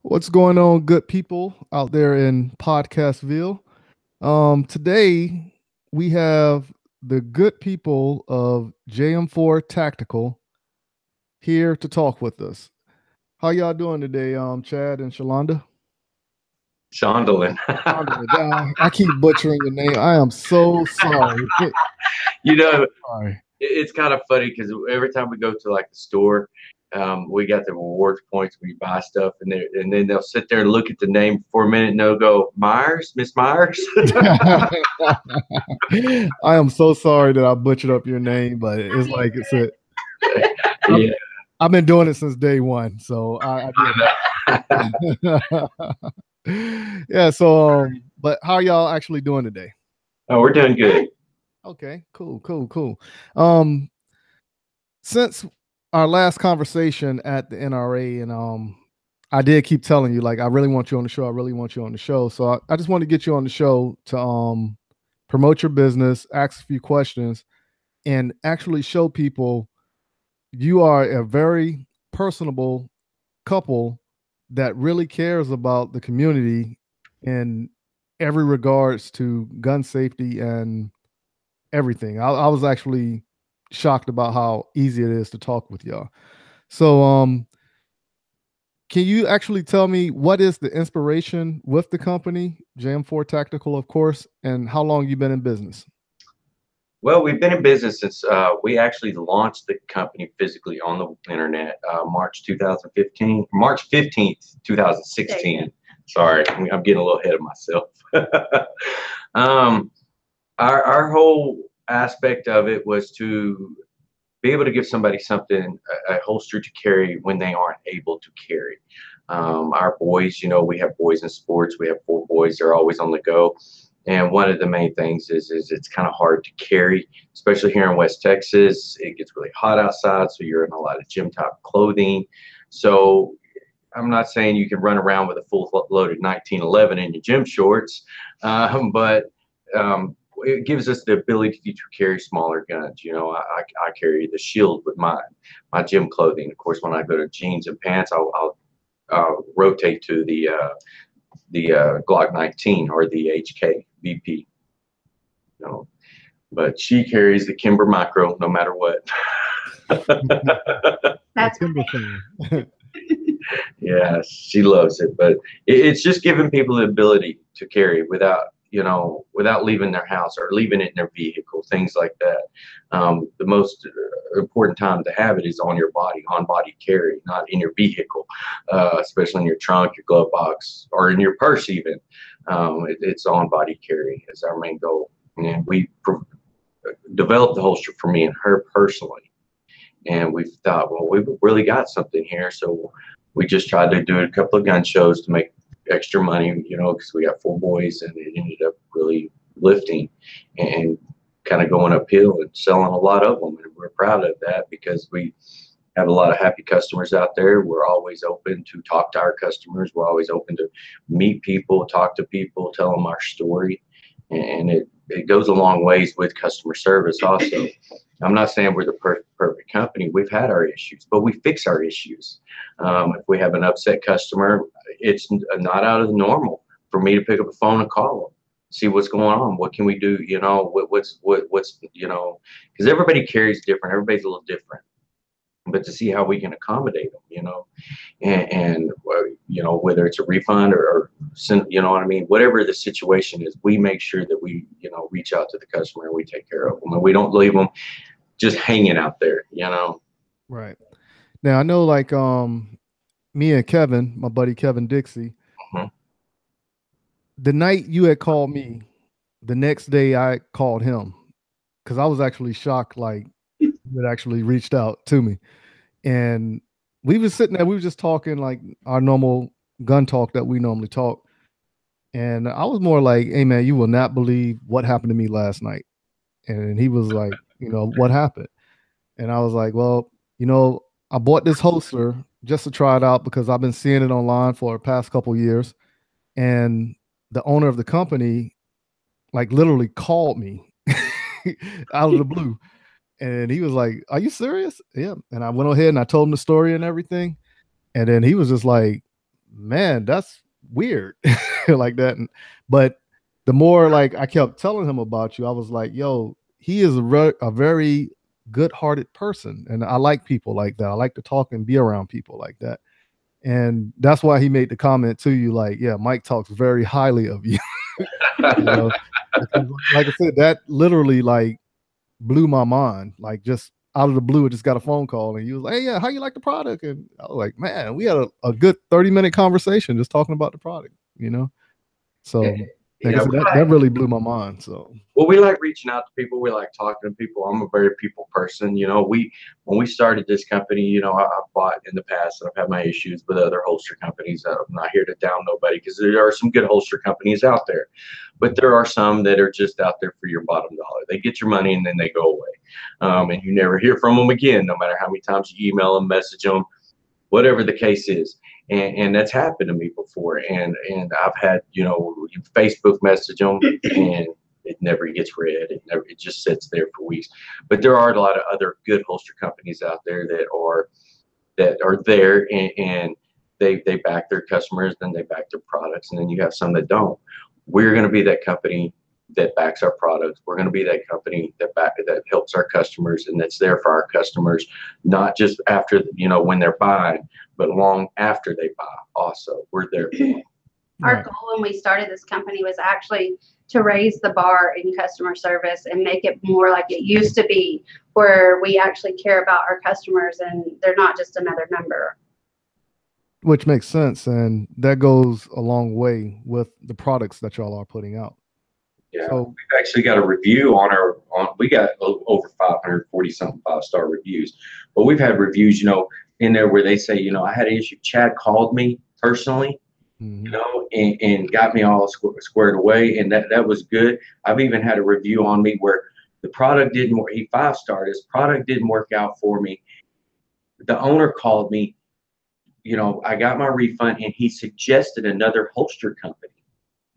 What's going on, good people out there in Podcastville? Today we have the good people of JM4 Tactical here to talk with us. How y'all doing today, Chad and Shalonda? Shondelin. I keep butchering your name. I am so sorry. You know, Sorry. it's kind of funny because every time we go to like the store, we got the rewards points when you buy stuff, and then they'll sit there and look at the name for a minute, and they'll go, Myers, Miss Myers. I am so sorry that I butchered up your name, but it's like it's a. Yeah. I've been doing it since day one, so I yeah. So, but how are y'all actually doing today? Oh, we're doing good. Okay, cool. Um, since our last conversation at the NRA, and I did keep telling you like I really want you on the show. I really want you on the show. So I just want to get you on the show to promote your business, ask a few questions, and actually show people you are a very personable couple that really cares about the community in every regards to gun safety and everything. I was actually shocked about how easy it is to talk with y'all. So can you actually tell me what is the inspiration with the company, JM4 Tactical, of course, and how long you've been in business? Well, we've been in business since we actually launched the company physically on the internet, March 2015, March 15th, 2016. Sorry, I'm getting a little ahead of myself. Our whole aspect of it was to be able to give somebody something, a holster to carry when they aren't able to carry. Our boys, we have boys in sports. We have 4 boys. They're always on the go. And one of the main things is it's kind of hard to carry, especially here in West Texas. It gets really hot outside, so you're in a lot of gym type clothing. So I'm not saying you can run around with a full loaded 1911 in your gym shorts, but it gives us the ability to carry smaller guns. I carry the Shield with my gym clothing. Of course, when I go to jeans and pants, I'll rotate to the Glock 19 or the HK VP. But she carries the Kimber Micro no matter what. That's Kimber fan. Yeah, she loves it, but it's just giving people the ability to carry without leaving their house or leaving it in their vehicle, things like that. The most important time to have it is on your body, on body carry, not in your vehicle, especially in your trunk, your glove box, or in your purse even. It's on body carry is our main goal. And we developed the holster for me and her personally. And we thought, well, we've really got something here. So we just tried to do a couple of gun shows to make extra money, because we got 4 boys, and it ended up really lifting and kind of going uphill and selling a lot of them. And we're proud of that because we have a lot of happy customers out there. We're always open to talk to our customers. We're always open to meet people, talk to people, tell them our story. And it goes a long ways with customer service also. I'm not saying we're the perfect company. We've had our issues, but we fix our issues. If we have an upset customer, it's not out of the normal for me to pick up a phone and call them, see what's going on. What can we do? What's because everybody carries different. Everybody's a little different. But to see how we can accommodate them, and whether it's a refund or what I mean, whatever the situation is, we make sure that we, reach out to the customer and we take care of them, and we don't leave them just hanging out there, Right. Now I know like me and Kevin, my buddy Kevin Dixie, the night you had called me, the next day I called him because I was actually shocked like you had actually reached out to me. And we was sitting there, we were just talking like our normal gun talk that we normally talk. And I was more like, hey man, you will not believe what happened to me last night. And he was like, what happened? And I was like, well, I bought this holster just to try it out because I've been seeing it online for the past couple years. And the owner of the company like literally called me out of the blue. And he was like, are you serious? Yeah. And I went ahead and I told him the story and everything. And then he was just like, man, that's weird like that. But the more like I kept telling him about you, I was like, yo, he is a very good-hearted person, and I like people like that. I like to talk and be around people like that. And that's why he made the comment to you, like, yeah, Mike talks very highly of you. You know, because like I said, that literally like blew my mind. Like just out of the blue, I just got a phone call and he was like, hey, yeah, how you like the product? And I was like, man, we had a good 30-minute conversation just talking about the product, you know? So like I Yeah, said, that really blew my mind. So well, we like reaching out to people. We like talking to people. I'm a very people person. You know, when we started this company, you know, I've bought in the past and I've had my issues with other holster companies. I'm not here to down nobody because there are some good holster companies out there, but there are some that are just out there for your bottom dollar. They get your money and then they go away, and you never hear from them again, no matter how many times you email them, message them, whatever the case is. And that's happened to me before. And I've had, you know, Facebook message them and it never gets read. It just sits there for weeks. But there are a lot of other good holster companies out there that are there and they back their customers, then they back their products, and then you have some that don't. We're going to be that company that backs our products. We're going to be that company that helps our customers and that's there for our customers, not just after, you know, when they're buying, but long after they buy. Also, we're there for them. Our goal when we started this company was actually to raise the bar in customer service and make it more like it used to be, where we actually care about our customers and they're not just another number. Which makes sense, and that goes a long way with the products that y'all are putting out. Yeah, so we've actually got a review we got over 540 something 5-star reviews, but we've had reviews, you know, in there where they say, you know, I had an issue. Chad called me personally, you know, and got me all squared away, and that was good. I've even had a review on me where the product didn't work. He 5-starred. His product didn't work out for me. The owner called me, you know, I got my refund, and he suggested another holster company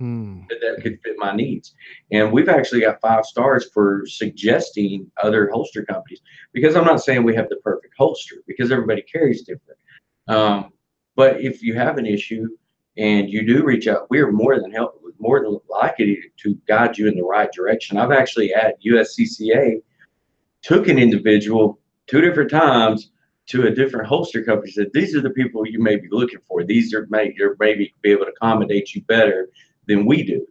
that could fit my needs. And we've actually got 5 stars for suggesting other holster companies, because I'm not saying we have the perfect holster because everybody carries different. But if you have an issue and you do reach out, we're more than likely to guide you in the right direction. I've actually at USCCA took an individual 2 different times to a different holster company, said, these are the people you may be looking for. These are maybe be able to accommodate you better than we do.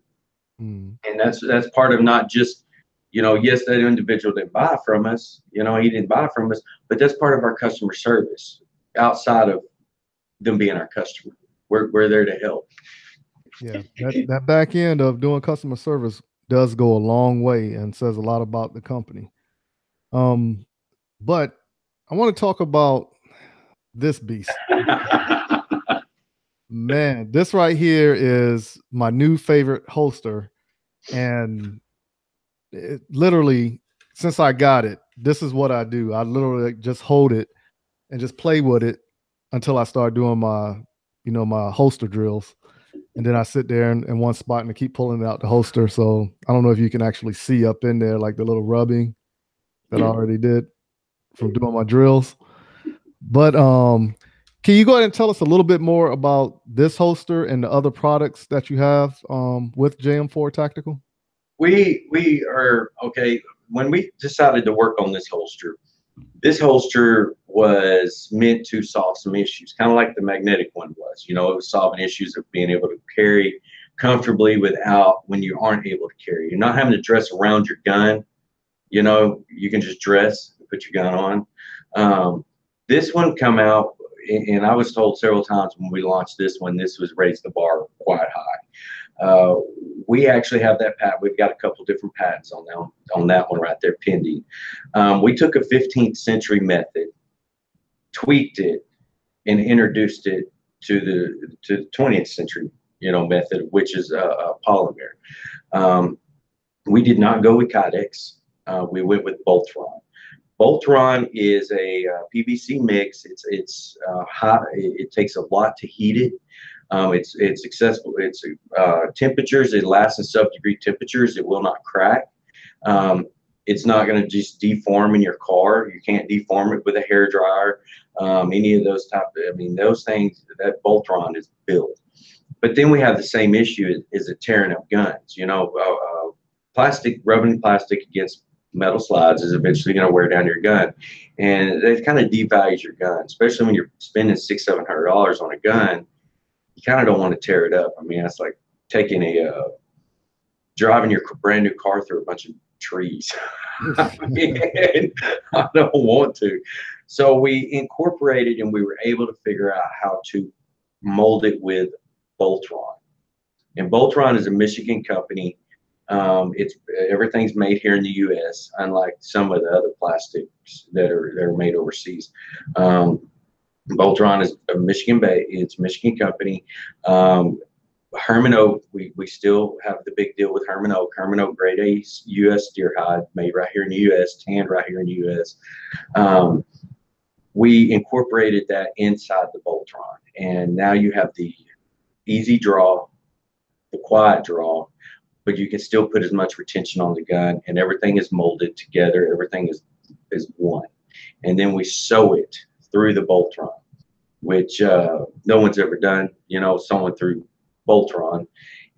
And that's part of not just, you know, yes, that individual didn't buy from us, you know, he didn't buy from us, but that's part of our customer service outside of them being our customer. We're there to help. Yeah, that back end of doing customer service does go a long way and says a lot about the company. But I want to talk about this beast. Man, this right here is my new favorite holster. And it, literally, since I got it, this is what I do. I literally just hold it and just play with it until I start doing my, you know, my holster drills. And then I sit there in one spot and I keep pulling out the holster. So I don't know if you can actually see up in there, like the little rubbing that I already did from doing my drills. But can you go ahead and tell us a little bit more about this holster and the other products that you have with JM4 Tactical? We are, okay, when we decided to work on this holster was meant to solve some issues, kind of like the magnetic one was. You know, it was solving issues of being able to carry comfortably without, when you aren't able to carry. You're not having to dress around your gun. You know, you can just dress and put your gun on. This one come out, and I was told several times when we launched this one, this was raised the bar quite high. We actually have that patent. We've got a couple different patents on that one right there pending. We took a 15th century method, tweaked it, and introduced it to the 20th century, you know, method, which is a polymer. We did not go with Kydex. We went with Boltron. Boltron is a PVC mix. It's hot. It takes a lot to heat it. It's accessible. It's temperatures. It lasts in sub-degree temperatures. It will not crack. It's not going to just deform in your car. You can't deform it with a hair dryer. any of those type of, I mean, those things, that Boltron is built. But then we have the same issue is it tearing up guns. You know, plastic, rubbing plastic against metal slides is eventually going to wear down your gun, and it kind of devalues your gun, especially when you're spending $600-700 on a gun. You kind of don't want to tear it up. I mean, it's like taking driving your brand new car through a bunch of trees. I mean, I don't want to. So we incorporated, and we were able to figure out how to mold it with Boltron. And Boltron is a Michigan company. Everything's made here in the U.S., unlike some of the other plastics that are made overseas. Boltron is a Michigan company. Herman Oak, we still have the big deal with Herman Oak. Herman Oak grade A U.S. deer hide, made right here in the U.S., tanned right here in the U.S. We incorporated that inside the Boltron, and now you have the easy draw, the quiet draw, but you can still put as much retention on the gun, and everything is molded together. Everything is one, and then we sew it through the Boltron, which no one's ever done. You know, someone through Boltron,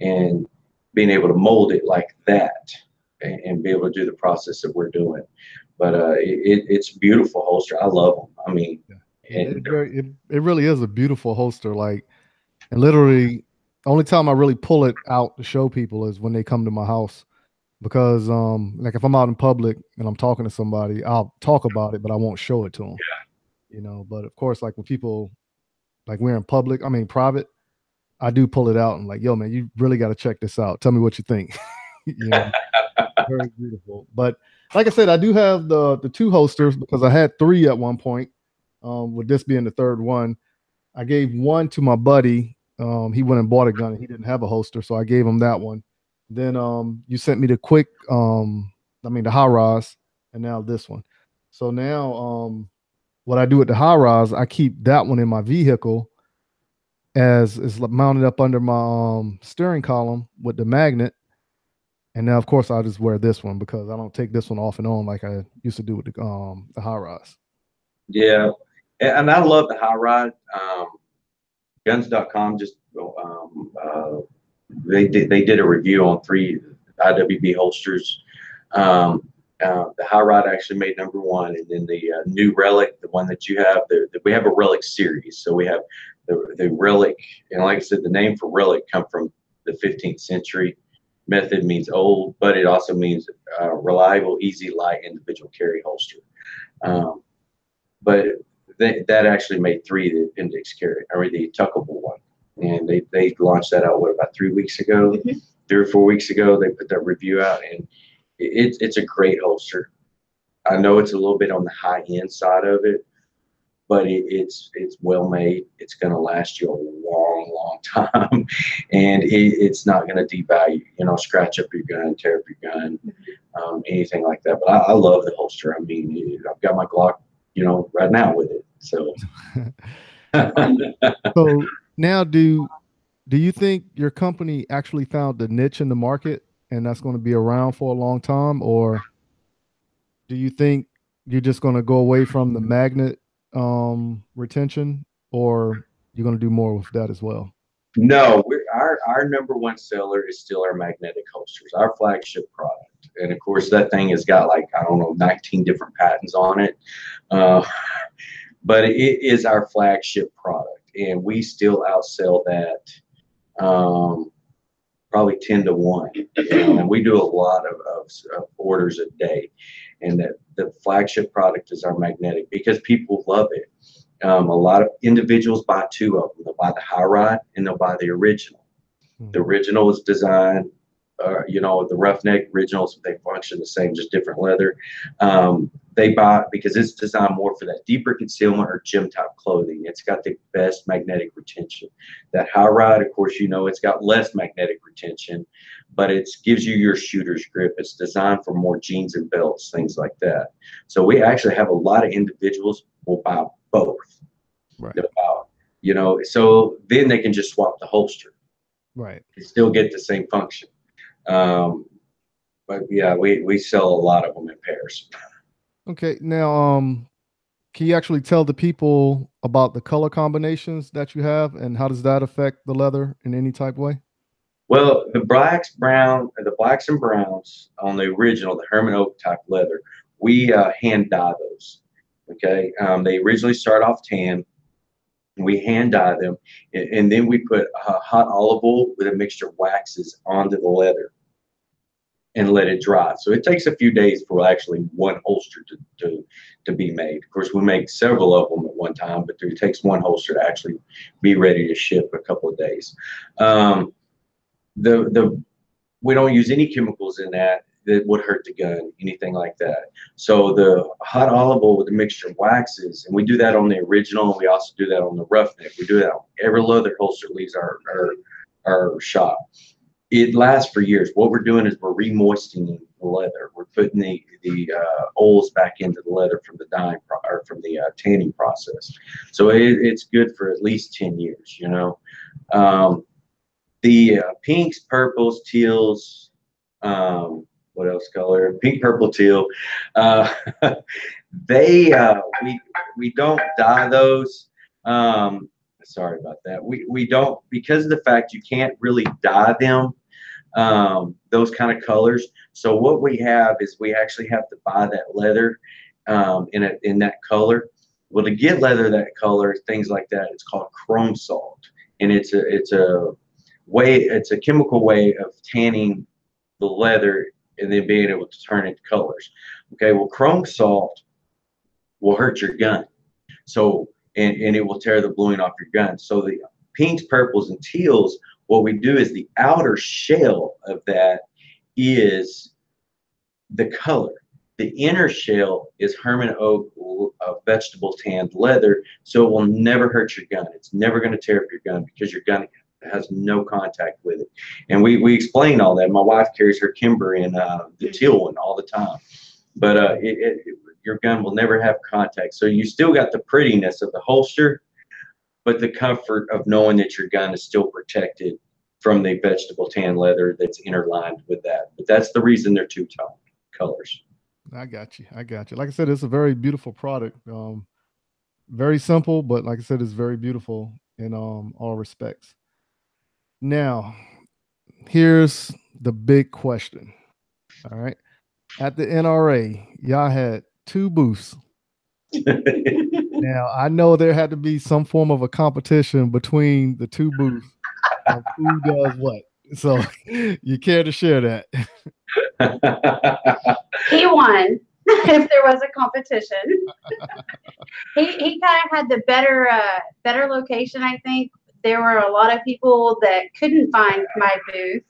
and being able to mold it like that, and be able to do the process that we're doing. But it's a beautiful holster. I love them. I mean, it really is a beautiful holster. Like, and literally, only time I really pull it out to show people is when they come to my house, because like if I'm out in public and I'm talking to somebody, I'll talk about it, but I won't show it to them. Yeah. You know, but of course, like when people, like we're in public, I mean private, I do pull it out and like, yo, man, you really got to check this out. Tell me what you think. You know, very beautiful. But like I said, I do have the 2 holsters, because I had 3 at one point. With this being the 3rd one, I gave one to my buddy. He went and bought a gun and he didn't have a holster, so I gave him that one. Then you sent me the the high rise, and now this one. So now what I do with the high rise, I keep that one in my vehicle as is mounted up under my steering column with the magnet. And now, of course, I just wear this one because I don't take this one off and on like I used to do with the high rise. Yeah, and I love the high ride. Guns.com just they did a review on 3 IWB holsters. The high ride actually made #1, and then the new Relic, the one that you have, we have a Relic series. So we have the Relic, and like I said, the name for Relic come from the 15th century. Method means old, but it also means reliable, easy, light, individual carry holster. But that actually made 3 the index carry, or the tuckable one, and they launched that out about 3 weeks ago, 3 or 4 weeks ago. They put that review out, and it's a great holster. I know it's a little bit on the high end side of it, but it's well made. It's going to last you a long time, and it's not going to devalue, scratch up your gun, tear up your gun, anything like that. But I love the holster. I mean, I've got my Glock, right now with it. So, so now do you think your company actually found the niche in the market and that's going to be around for a long time, or do you think you're just going to go away from the magnet retention, or you're going to do more with that as well? No, our #1 seller is still our magnetic holsters, our flagship product. And of course, that thing has got 19 different patents on it. But it is our flagship product, and we still outsell that probably 10 to 1. And we do a lot of orders a day, and that the flagship product is our magnetic because people love it. A lot of individuals buy 2 of them. They'll buy the high ride and they'll buy the original. The original is designed, the roughneck originals, they function the same, just different leather. They buy because it's designed more for that deeper concealment or gym type clothing. It's got the best magnetic retention. That high ride, of course, it's got less magnetic retention, but it gives you your shooter's grip. It's designed for more jeans and belts, things like that. So we actually have a lot of individuals will buy both. Right. So then they can just swap the holster. Right. You still get the same function. But yeah, we sell a lot of them in pairs. Okay. Now, can you actually tell the people about the color combinations that you have, and how does that affect the leather in any type way? Well, the blacks and browns on the original, the Herman Oak type leather, we hand dye those. Okay, they originally start off tan. We hand dye them, and then we put hot olive oil with a mixture of waxes onto the leather and let it dry. So it takes a few days for actually one holster to be made. Of course, we make several of them at one time, but it takes one holster to actually be ready to ship a couple of days. We don't use any chemicals in that would hurt the gun, anything like that. So the hot olive oil with a mixture of waxes, and we do that on the original, and we also do that on the roughneck. We do that on every leather holster leaves our shop. It lasts for years. What we're doing is we're remoistening the leather. We're putting the oils back into the leather from the dyeing or from the tanning process. So it's good for at least 10 years. You know, the pinks, purples, teals. What else color? Pink, purple, teal. We don't dye those. Sorry about that. We don't, because of the fact you can't really dye them, those kind of colors. So what we have is we actually have to buy that leather in that color. Well, to get leather that color, things like that, it's called chrome salt, and it's a chemical way of tanning the leather and then being able to turn it to colors. Okay, well, chrome salt will hurt your gun. So, and it will tear the bluing off your gun. So the pinks, purples, and teals, what we do is the outer shell of that is the color. The inner shell is Herman Oak vegetable tanned leather, so it will never hurt your gun. It's never going to tear up your gun because your gun has no contact with it. And we explain all that. My wife carries her Kimber in the teal one all the time. But your gun will never have contact. So you still got the prettiness of the holster, but the comfort of knowing that your gun is still protected from the vegetable tan leather that's interlined with that. But that's the reason they're two-tone colors. I got you. Like I said, it's a very beautiful product. Very simple, but like I said, it's very beautiful in all respects. Now, here's the big question. All right. At the NRA, y'all had 2 booths. Now, I know there had to be some form of a competition between the 2 booths of who does what. So, you care to share that? He won if there was a competition. he kind of had the better location, I think. There were a lot of people that couldn't find my booth.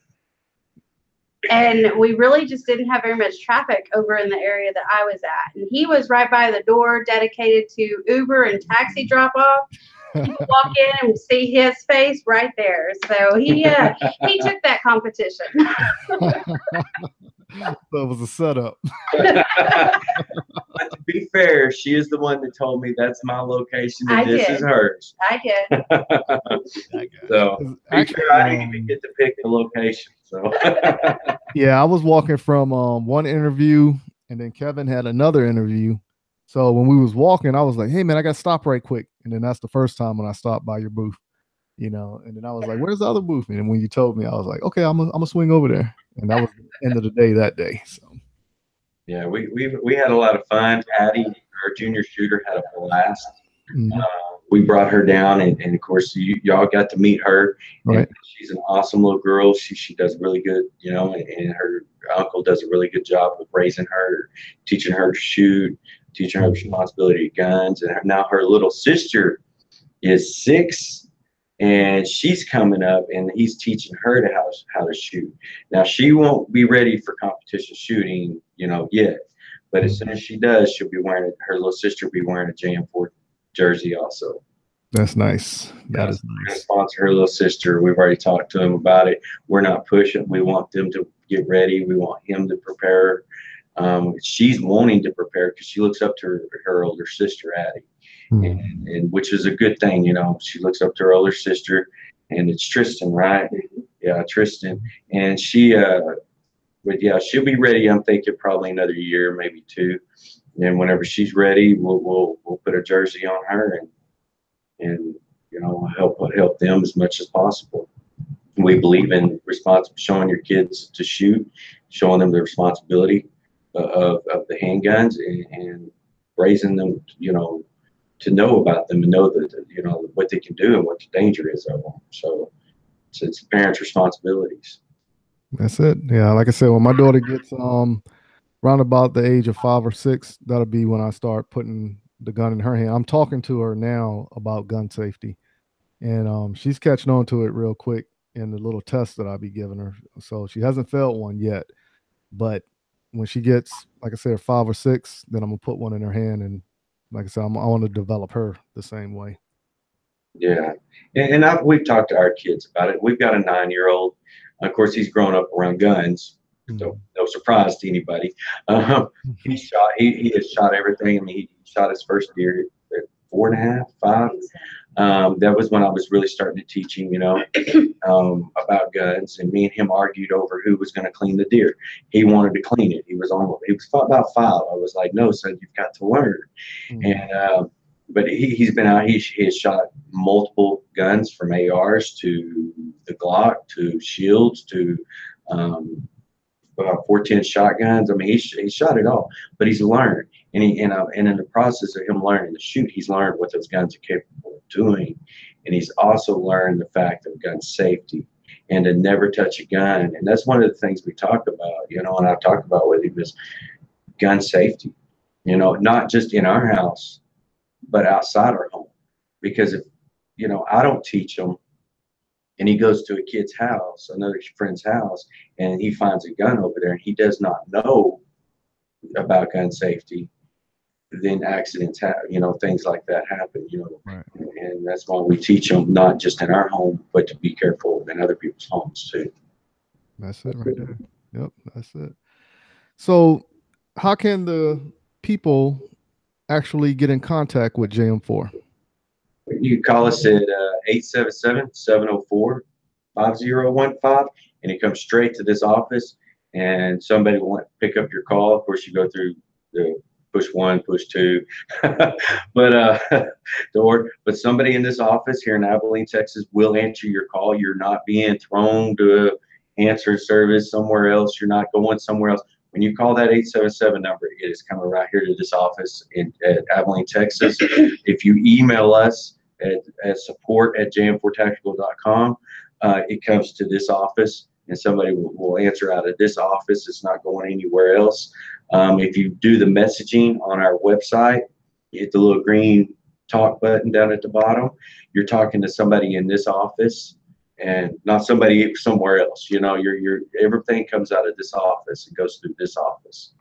And we really just didn't have very much traffic over in the area that I was at. And he was right by the door, dedicated to Uber and taxi drop off. You could walk in and see his face right there. So he took that competition. So it was a setup. But to be fair, she is the one that told me that's my location and this is hers. I did. So actually, I didn't even get to pick the location. So yeah, I was walking from one interview, and then Kevin had another interview. So when we was walking, I was like, "Hey man, I got to stop right quick." And then that's the first time when I stopped by your booth, you know. And then I was like, "Where's the other booth?" And when you told me, I was like, "Okay, I'm gonna swing over there." And that was the end of the day that day. So yeah, we had a lot of fun. Addie, our junior shooter, had a blast. Mm-hmm. We brought her down, and of course, y'all got to meet her. Right. She's an awesome little girl. She does really good, you know, and her uncle does a really good job of raising her, teaching her to shoot, teaching her responsibility of guns. And now her little sister is 6, and she's coming up, and he's teaching her how to shoot. Now, she won't be ready for competition shooting, you know, yet. But as soon as she does, she'll be wearing her little sister will be wearing a JM4 jersey also. That's nice. That is nice. We're going to sponsor her little sister. We've already talked to him about it. We're not pushing. We want them to get ready. We want him to prepare. She's wanting to prepare because she looks up to her older sister, Addie, and which is a good thing, you know. She looks up to her older sister, and it's Tristan, right? Yeah, Tristan. And she, but yeah, she'll be ready. I'm thinking probably another year, maybe 2. And whenever she's ready, we'll put a jersey on her and you know, help them as much as possible. We believe in showing your kids to shoot, showing them the responsibility of the handguns, and raising them, you know, to know about them and know that, you know, what they can do and what the danger is of them. So it's parents' responsibilities. That's it. Yeah, like I said, when my daughter gets around about the age of 5 or 6, that'll be when I start putting the gun in her hand. I'm talking to her now about gun safety, and she's catching on to it real quick in the little test that I'll be giving her. So she hasn't failed one yet, but when she gets, like I said, 5 or 6, then I'm gonna put one in her hand, and like I said, I want to develop her the same way. Yeah, and we've talked to our kids about it. We've got a 9-year-old. Of course, he's grown up around guns. So no surprise to anybody. He has shot everything. I mean, he shot his first deer at 4.5, 5. That was when I was really starting to teach him, you know, about guns. And me and him argued over who was going to clean the deer. He wanted to clean it. He was about 5. I was like, no, son, you've got to learn. And but he's been out. He has shot multiple guns, from ARs to the Glock to Shields to 410 shotguns. I mean, he shot it all, but he's learned, and in the process of him learning to shoot, he's learned what those guns are capable of doing, and he's also learned the fact of gun safety and to never touch a gun. And that's one of the things we talk about, you know, and I've talked about with him is gun safety. You know, not just in our house, but outside our home, because if, you know, I don't teach him, and he goes to a kid's house, another friend's house, and he finds a gun over there and he does not know about gun safety, then accidents happen, you know, things like that happen, you know. Right. And that's why we teach them, not just in our home, but to be careful in other people's homes too. That's it right there. Yep, that's it. So how can the people actually get in contact with JM4? You can call us at 877-704-5015, and it comes straight to this office, and somebody will pick up your call. Of course, you go through the push 1, push 2, but somebody in this office here in Abilene, Texas will answer your call. You're not being thrown to an answer service somewhere else. You're not going somewhere else. When you call that 877 number, it is coming right here to this office at Abilene, Texas. If you email us at support@JM4Tactical.com, it comes to this office, and somebody will answer out of this office. It's not going anywhere else. If you do the messaging on our website, you hit the little green talk button down at the bottom. You're talking to somebody in this office, and not somebody somewhere else. You know, everything comes out of this office and goes through this office.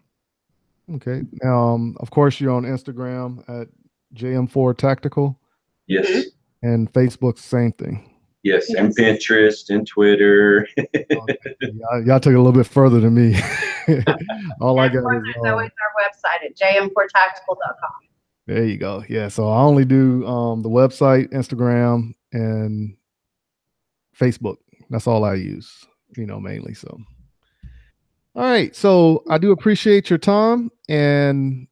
Okay. Of course, you're on Instagram at JM4 Tactical. Yes. And Facebook's the same thing. Yes, and Pinterest and Twitter. Y'all took it a little bit further than me. All I got is always our website at JM4Tactical.com. There you go. Yeah. So I only do the website, Instagram, and Facebook. That's all I use, you know, mainly. So, all right. So I do appreciate your time, and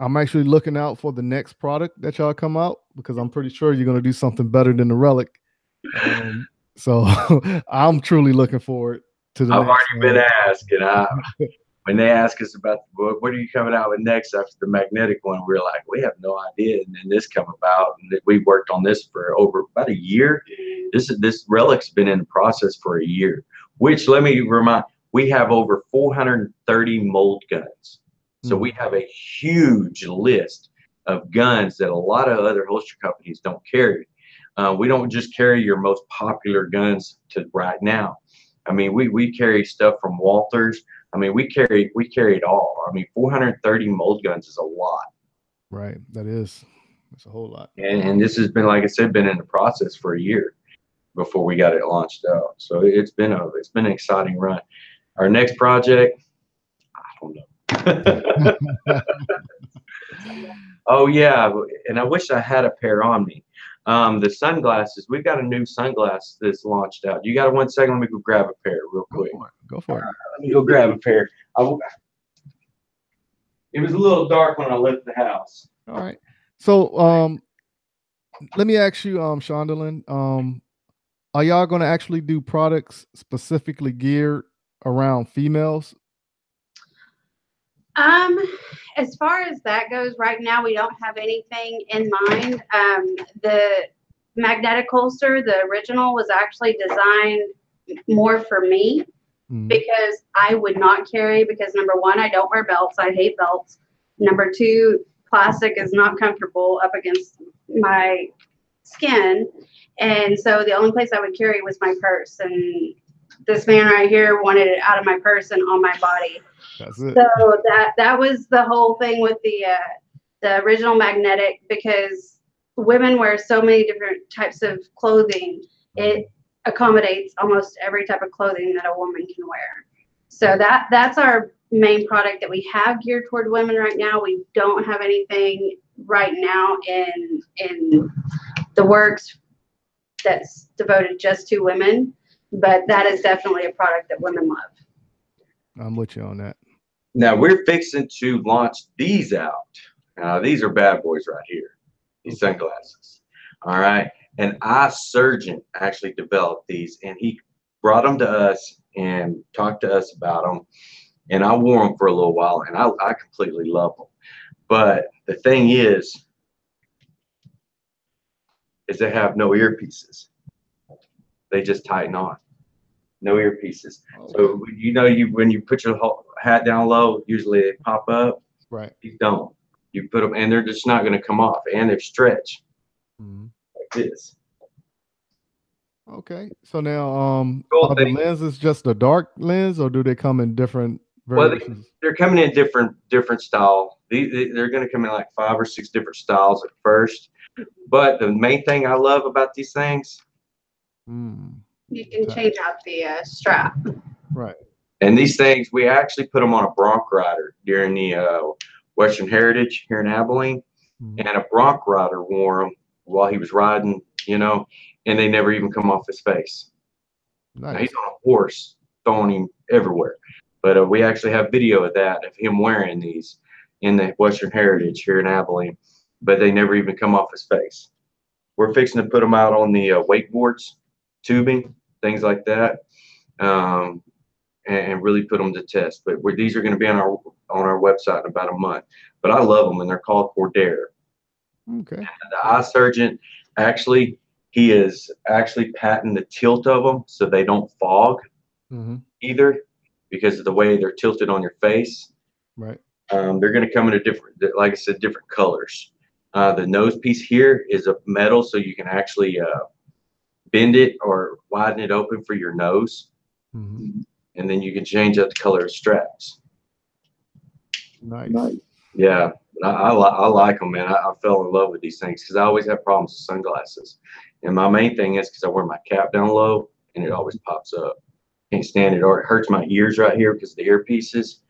I'm actually looking out for the next product that y'all come out, because I'm pretty sure you're going to do something better than the Relic. So I'm truly looking forward to the I've next already been asked, and when they ask us about what are you coming out with next after the magnetic one, we're like, we have no idea. And then this come about, and we worked on this for over about a year. This Relic's been in the process for a year, which, let me remind, we have over 430 mold guns. So we have a huge list of guns that a lot of other holster companies don't carry. We don't just carry your most popular guns to right now. I mean, we carry stuff from Walters. I mean, we carry it all. I mean, 430 mold guns is a lot. Right. That's a whole lot. And this has been, like I said, been in the process for a year before we got it launched out. So it's been an exciting run. Our next project, I don't know. Oh yeah, and I wish I had a pair on me. The sunglasses, we've got a new sunglass that's launched out. You got 1 second? Let me go grab a pair real quick. Go for it. Let me go grab a pair. It was a little dark when I left the house. All right. So let me ask you, Shondelyn, are y'all going to actually do products specifically geared around females? As far as that goes, right now we don't have anything in mind. The magnetic holster, the original, was actually designed more for me because I would not carry, because number one, I don't wear belts. I hate belts. Number two, plastic is not comfortable up against my skin. And so the only place I would carry was my purse. And this man right here wanted it out of my purse and on my body. That's it. So that was the whole thing with the original magnetic, because women wear so many different types of clothing. It accommodates almost every type of clothing that a woman can wear. So that's our main product that we have geared toward women right now. We don't have anything right now in the works that's devoted just to women, but that is definitely a product that women love. I'm with you on that. Now we're fixing to launch these out. These are bad boys right here. These sunglasses. All right. An eye surgeon actually developed these, and he brought them to us and talked to us about them. And I wore them for a little while, and I completely love them. But the thing is they have no earpieces. They just tighten on. No earpieces. So when you put your hat down low, usually they pop up. Right. You don't. You put them, and they're just not going to come off, and they're stretch like this. Okay. So now, are the lenses just a dark lens, or do they come in different variations? Well, they're coming in different style. They're going to come in like 5 or 6 different styles at first. But the main thing I love about these things, you can change out the strap. Right. And these things, we actually put them on a bronc rider during the Western Heritage here in Abilene, and a bronc rider wore them while he was riding, and they never even come off his face. Nice. Now, he's on a horse, throwing him everywhere. But we actually have video of that, of him wearing these in the Western Heritage here in Abilene, but they never even come off his face. We're fixing to put them out on the wakeboards, tubing, things like that, and really put them to test. But these are going to be on our website in about a month. But I love them, and they're called Cordere. Okay. And the eye surgeon, he is actually patenting the tilt of them so they don't fog either, because of the way they're tilted on your face. Right. They're going to come in different, like I said, different colors. The nose piece here is of metal, so you can actually bend it or widen it open for your nose. And then you can change out the color of straps. Nice. Yeah, I like them, man. I fell in love with these things because I always have problems with sunglasses. And my main thing is because I wear my cap down low and it always pops up. Can't stand it, or it hurts my ears right here because of the earpieces.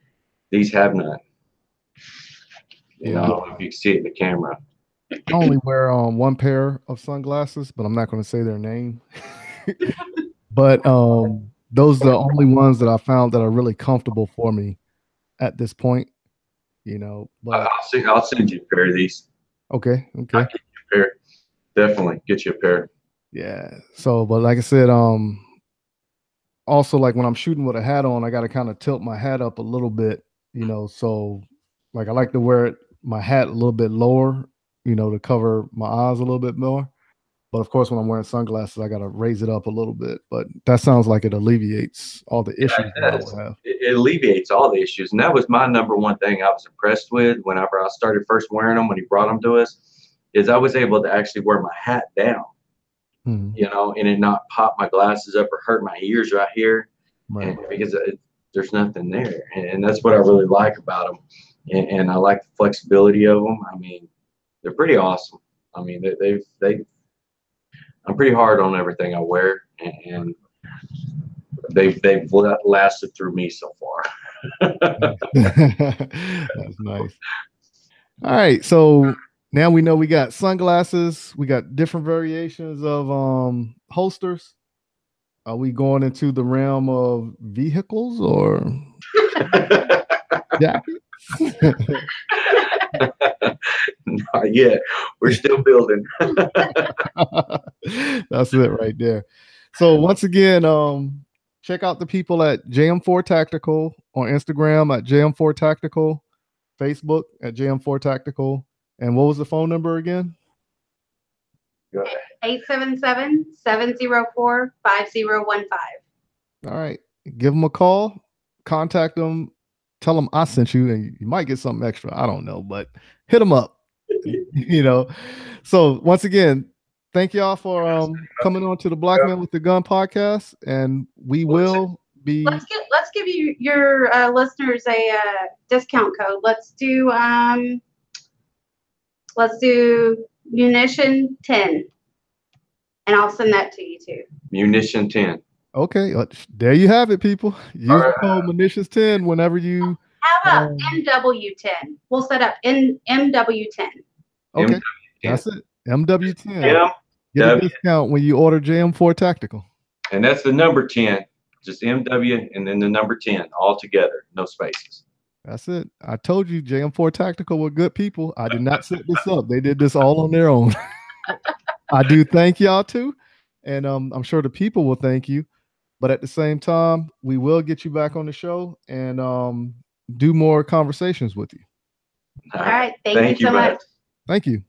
These have none. I don't know if you can see it in the camera. I only wear one pair of sunglasses, but I'm not going to say their name. But those are the only ones that I found that are really comfortable for me at this point. But I'll send you a pair of these. Okay. I'll get you a pair. Definitely get you a pair. Yeah. So, but like I said, also like when I'm shooting with a hat on, I got to kind of tilt my hat up a little bit, so like I like to wear my hat a little bit lower, to cover my eyes a little bit more. But of course, when I'm wearing sunglasses, I got to raise it up a little bit. But that sounds like it alleviates all the issues that I will have. It alleviates all the issues. And that was my number one thing I was impressed with whenever I started first wearing them, when he brought them to us, is I was able to actually wear my hat down, and it not pop my glasses up or hurt my ears right here. Right. Because there's nothing there. And that's what I really like about them. And I like the flexibility of them. I mean, they're pretty awesome. I mean, I'm pretty hard on everything I wear, and they've lasted through me so far. That's nice. All right, so now we know we got sunglasses, we got different variations of holsters. Are we going into the realm of vehicles or jackets? Not yet. We're still building. That's it right there. So once again, check out the people at JM4 Tactical on Instagram at JM4 Tactical, Facebook at JM4 Tactical. And what was the phone number again? 877-704-5015. All right. Give them a call, contact them, tell them I sent you, and you might get something extra. I don't know, but hit them up. So once again, thank y'all for coming on to the Black Man with the Gun podcast, and we will be. Let's give you your listeners a discount code. Let's do Munition 10, and I'll send that to you too. Munition 10. Okay, there you have it, people. Use the code Munitions 10 whenever you. How about MW10? We'll set up MW10. Okay, that's it. MW10. Get a discount when you order JM4 Tactical. And that's the number 10. Just MW and then the number 10 all together. No spaces. That's it. I told you JM4 Tactical were good people. I did not set this up. They did this all on their own. I do thank y'all too. And I'm sure the people will thank you. But at the same time, we will get you back on the show and do more conversations with you. All right. Thank you so much. Thank you.